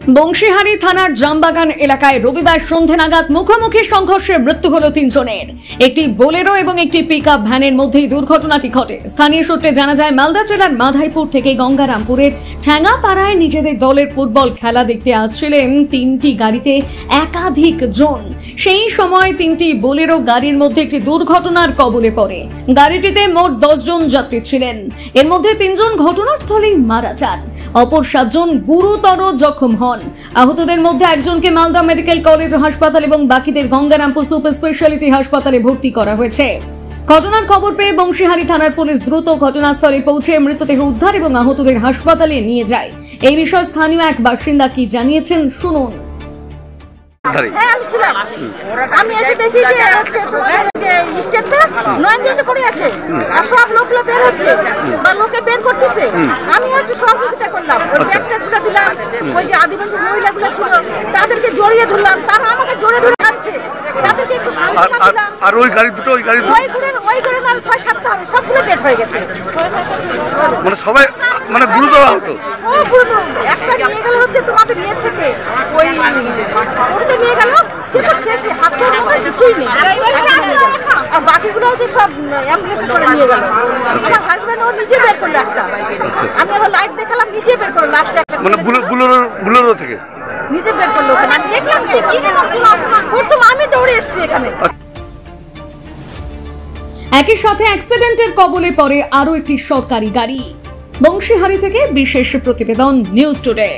বংশীহারি থানার জামবাগান এলাকায় রবিবার সন্ধ্যে নাগাদ মুখোমুখি সংঘর্ষে মৃত্যু হল তিনজনের। একটি বোলেরো এবং একটি পিকআপ ভ্যানের মধ্যেই দুর্ঘটনাটি ঘটে। স্থানীয় সূত্রে জানা যায়, মালদা জেলার মাধাইপুর থেকে গঙ্গারামপুরের ঠ্যাঙ্গাপাড়ায় নিজেদের দলের ফুটবল খেলা দেখতে আসছিলেন তিনটি গাড়িতে একাধিক জন। সেই সময় তিনটি বোলেরো গাড়ির মধ্যে একটি দুর্ঘটনার কবলে পড়ে। গাড়িটিতে মোট 10 জন যাত্রী ছিলেন। এর মধ্যে 3 জন ঘটনাস্থলেই মারা যান, অপর 7 জন গুরুতর জখম হন। আহতদের মধ্যে একজনকে মালদা মেডিকেল কলেজ ও হাসপাতাল এবং বাকিদের গঙ্গারামপুর সুপার স্পেশালিটি হাসপাতালে ভর্তি করা হয়েছে। ঘটনার খবর পেয়ে বংশীহারি থানার পুলিশ দ্রুত ঘটনাস্থলে পৌঁছে মৃতদেহ উদ্ধার এবং আহতদের হাসপাতালে নিয়ে যায়। এই বিষয়ে স্থানীয় এক বাসিন্দা কি জানিয়েছেন শুনুন। আমি এসে দেখি যে স্টেটটা নয়নজনতে পড়ে আছে আর সব লোকগুলো বের হচ্ছে বা লোকে বের করতেছে। আমি একটু সহযোগিতা করলাম, একটা দুটো দিলাম। ওই যে আদিবাসী মহিলাগুলো ছিল তাদেরকে জড়িয়ে ধরলাম, তারা আমাকে জড়িয়ে ধরে কাঁদছে, তাদেরকে একটু সান্ত্বনা দিলাম। আর ওই গাড়ি দুটো ওই গাড়ি মানে 6-7টা হবে, সবগুলো ডেড হয়ে গেছে। মানে সবাই মানে গুরুতর আহত। একটা নিয়ে গেল হচ্ছে তোমাদের মেয়ের থেকে ওই ওটা নিয়ে গেল, সে তো শেষে হাত পা কিছুই নেই, আর বাকিগুলো হচ্ছে সব অ্যাম্বুলেন্স করে নিয়ে গেল। আমার হাজবেন্ড ও নিজে বের করলো একটা, আমি আবার লাইট দেখালাম, নিজে বের করলো লাস্টে একটা, মানে বুলেরো থেকে নিজে বের করলো। আমি দেখলাম যে কি প্রথম আমি দৌড়ে এসেছি এখানে। একই সাথে অ্যাক্সিডেন্টের কবলে পড়ে আরো একটি সরকারি গাড়ি। বংশীহারি থেকে বিশেষ প্রতিবেদন, নিউজ টুডে।